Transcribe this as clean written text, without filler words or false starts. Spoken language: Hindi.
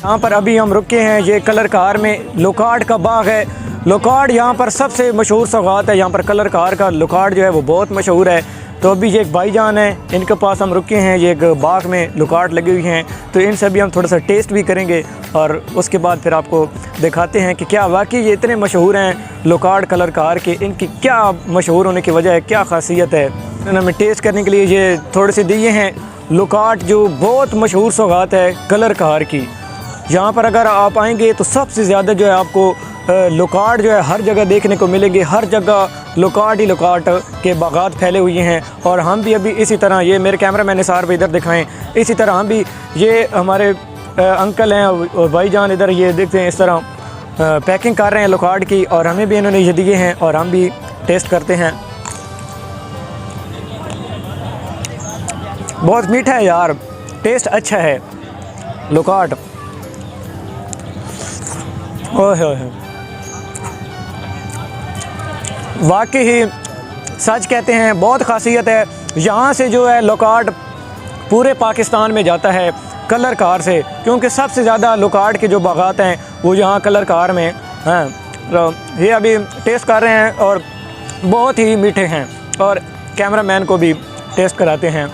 यहाँ पर अभी हम रुके हैं, ये कलर कार में लोकार्ड का बाग है। लोकार्ड यहाँ पर सबसे मशहूर सौगात है। यहाँ पर कलर कार का लोकार्ड जो है वो बहुत मशहूर है। तो अभी ये एक भाईजान है, इनके पास हम रुके हैं। ये एक बाग में लोकार्ड लगी हुई हैं, तो इनसे भी हम थोड़ा सा टेस्ट भी करेंगे और उसके बाद फिर आपको दिखाते हैं कि क्या वाकई ये इतने मशहूर हैं लोकार्ड कलर कार के, इनकी क्या मशहूर होने की वजह है, क्या खासियत है। इन्होंने हमें टेस्ट करने के लिए ये थोड़े से दिए हैं लोकार्ड, जो बहुत मशहूर सौगात है कलर कार की। यहाँ पर अगर आप आएंगे तो सबसे ज़्यादा जो है आपको लोकार्ड जो है हर जगह देखने को मिलेंगे। हर जगह लोकार्ड ही लोकार्ड के बागात फैले हुए हैं। और हम भी अभी इसी तरह, ये मेरे कैमरा मैन निसार पे इधर दिखाएं, इसी तरह हम भी, ये हमारे अंकल हैं और भाईजान इधर ये देखते हैं इस तरह पैकिंग कर रहे हैं लोकार्ड की, और हमें भी इन्होंने ये दिए हैं और हम भी टेस्ट करते हैं। बहुत मीठा है यार, टेस्ट अच्छा है लोकार्ड। ओह वाकई ही सच कहते हैं, बहुत खासियत है। यहाँ से जो है लोकार्ड पूरे पाकिस्तान में जाता है कलर कार से, क्योंकि सबसे ज़्यादा लोकार्ड के जो बागात हैं वो यहाँ कलर कार में हैं। तो ये अभी टेस्ट कर रहे हैं और बहुत ही मीठे हैं, और कैमरा मैन को भी टेस्ट कराते हैं।